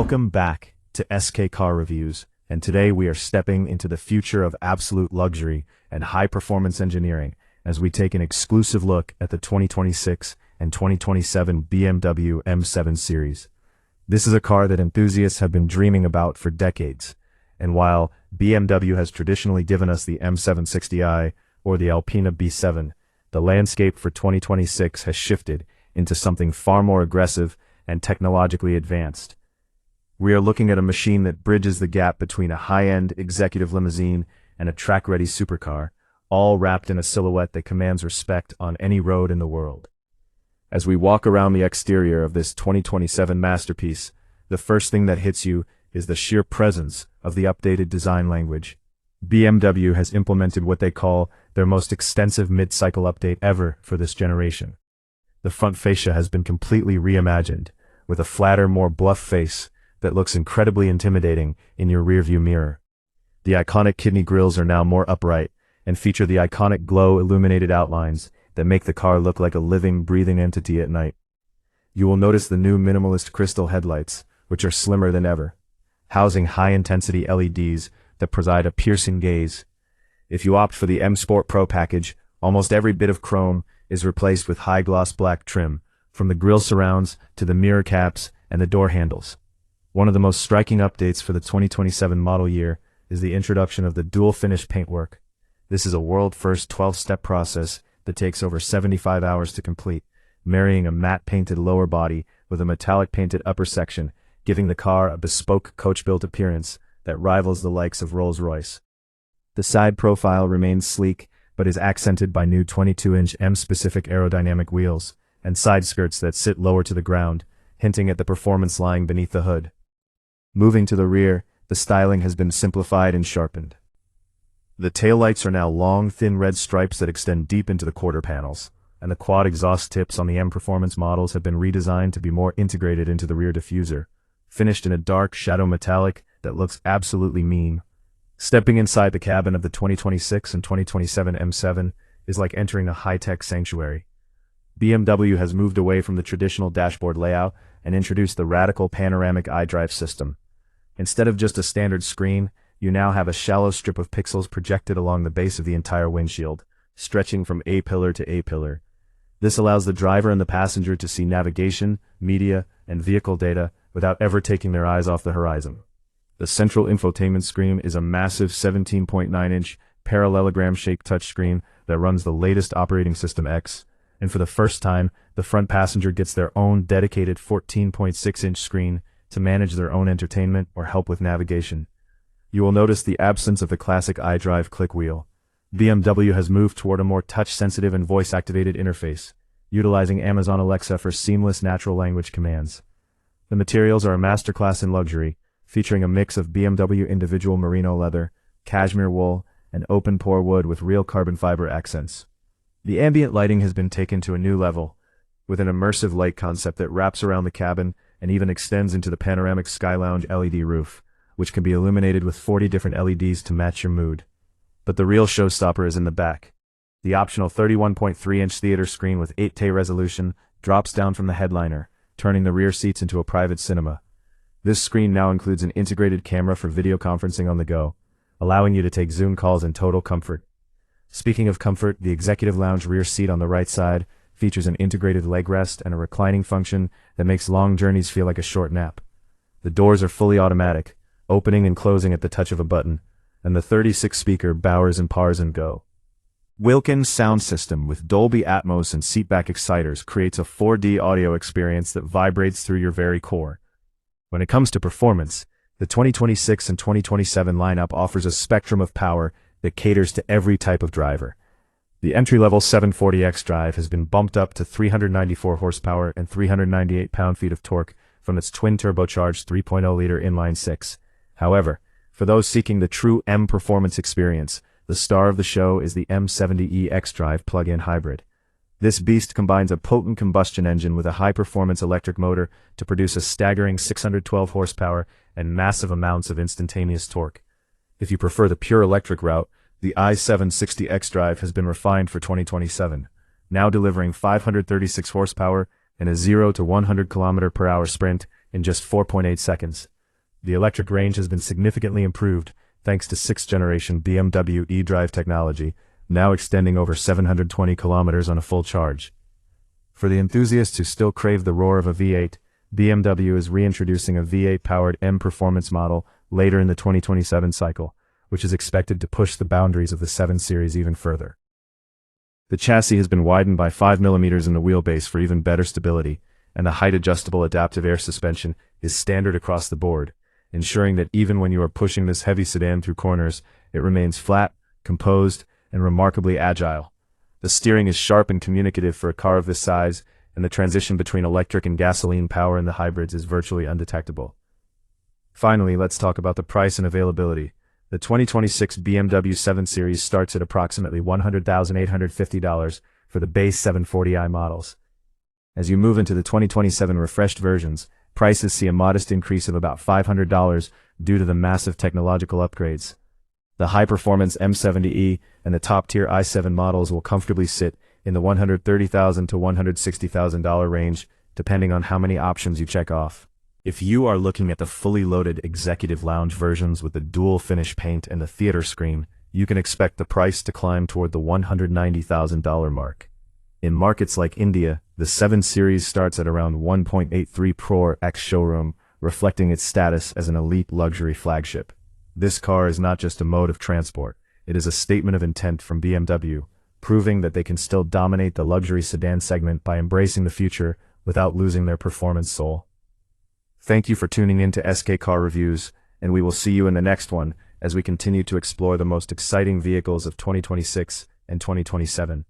Welcome back to SK Car Reviews, and today we are stepping into the future of absolute luxury and high-performance engineering as we take an exclusive look at the 2026 and 2027 BMW M7 Series. This is a car that enthusiasts have been dreaming about for decades, and while BMW has traditionally given us the M760i or the Alpina B7, the landscape for 2026 has shifted into something far more aggressive and technologically advanced. We are looking at a machine that bridges the gap between a high-end executive limousine and a track-ready supercar, all wrapped in a silhouette that commands respect on any road in the world. As we walk around the exterior of this 2027 masterpiece, the first thing that hits you is the sheer presence of the updated design language. BMW has implemented what they call their most extensive mid-cycle update ever for this generation. The front fascia has been completely reimagined, with a flatter, more bluff face that looks incredibly intimidating in your rearview mirror. The iconic kidney grills are now more upright and feature the iconic glow illuminated outlines that make the car look like a living, breathing entity at night. You will notice the new minimalist crystal headlights, which are slimmer than ever, housing high-intensity LEDs that provide a piercing gaze. If you opt for the M Sport Pro package, almost every bit of chrome is replaced with high-gloss black trim, from the grille surrounds to the mirror caps and the door handles. One of the most striking updates for the 2027 model year is the introduction of the dual-finish paintwork. This is a world-first 12-step process that takes over 75 hours to complete, marrying a matte-painted lower body with a metallic-painted upper section, giving the car a bespoke coach-built appearance that rivals the likes of Rolls-Royce. The side profile remains sleek, but is accented by new 22-inch M-specific aerodynamic wheels and side skirts that sit lower to the ground, hinting at the performance lying beneath the hood. Moving to the rear, the styling has been simplified and sharpened. The taillights are now long, thin red stripes that extend deep into the quarter panels, and the quad exhaust tips on the M Performance models have been redesigned to be more integrated into the rear diffuser, finished in a dark shadow metallic that looks absolutely mean. Stepping inside the cabin of the 2026 and 2027 M7 is like entering a high-tech sanctuary. BMW has moved away from the traditional dashboard layout and introduced the radical panoramic iDrive system. Instead of just a standard screen, you now have a shallow strip of pixels projected along the base of the entire windshield, stretching from A-pillar to A-pillar. This allows the driver and the passenger to see navigation, media, and vehicle data without ever taking their eyes off the horizon. The central infotainment screen is a massive 17.9-inch parallelogram-shaped touchscreen that runs the latest operating system X, and for the first time, the front passenger gets their own dedicated 14.6-inch screen to manage their own entertainment or help with navigation. You will notice the absence of the classic iDrive click wheel. BMW has moved toward a more touch-sensitive and voice-activated interface, utilizing Amazon Alexa for seamless natural language commands. The materials are a masterclass in luxury, featuring a mix of BMW individual merino leather, cashmere wool, and open-pore wood with real carbon fiber accents. The ambient lighting has been taken to a new level, with an immersive light concept that wraps around the cabin and even extends into the panoramic Sky Lounge LED roof, which can be illuminated with 40 different LEDs to match your mood. But the real showstopper is in the back. The optional 31.3-inch theater screen with 8K resolution drops down from the headliner, turning the rear seats into a private cinema. This screen now includes an integrated camera for video conferencing on the go, allowing you to take Zoom calls in total comfort. Speaking of comfort, the executive lounge rear seat on the right side features an integrated leg rest and a reclining function that makes long journeys feel like a short nap. The doors are fully automatic, opening and closing at the touch of a button, and the 36-speaker Bowers & Pars & Go Wilkins sound system with Dolby Atmos and seatback exciters creates a 4D audio experience that vibrates through your very core. When it comes to performance, the 2026 and 2027 lineup offers a spectrum of power that caters to every type of driver. The entry-level 740 xDrive has been bumped up to 394 horsepower and 398 pound-feet of torque from its twin-turbocharged 3.0-liter inline-six. However, for those seeking the true M performance experience, the star of the show is the M70e xDrive plug-in hybrid. This beast combines a potent combustion engine with a high-performance electric motor to produce a staggering 612 horsepower and massive amounts of instantaneous torque. If you prefer the pure electric route, the i760 xDrive has been refined for 2027, now delivering 536 horsepower and a 0 to 100 km/h sprint in just 4.8 seconds. The electric range has been significantly improved thanks to 6th generation BMW eDrive technology, now extending over 720 kilometers on a full charge. For the enthusiasts who still crave the roar of a V8, BMW is reintroducing a V8-powered M Performance model later in the 2027 cycle, which is expected to push the boundaries of the 7 Series even further. The chassis has been widened by 5 mm in the wheelbase for even better stability, and the height-adjustable adaptive air suspension is standard across the board, ensuring that even when you are pushing this heavy sedan through corners, it remains flat, composed, and remarkably agile. The steering is sharp and communicative for a car of this size, and the transition between electric and gasoline power in the hybrids is virtually undetectable. Finally, let's talk about the price and availability. The 2026 BMW 7 Series starts at approximately $100,850 for the base 740i models. As you move into the 2027 refreshed versions, prices see a modest increase of about $500 due to the massive technological upgrades. The high-performance M70e and the top-tier i7 models will comfortably sit in the $130,000 to $160,000 range, depending on how many options you check off. If you are looking at the fully loaded executive lounge versions with the dual finish paint and the theater screen, you can expect the price to climb toward the $190,000 mark. In markets like India, the 7 Series starts at around 1.83 crore ex-showroom, reflecting its status as an elite luxury flagship. This car is not just a mode of transport, it is a statement of intent from BMW, proving that they can still dominate the luxury sedan segment by embracing the future without losing their performance soul. Thank you for tuning in to SK Car Reviews, and we will see you in the next one as we continue to explore the most exciting vehicles of 2026 and 2027.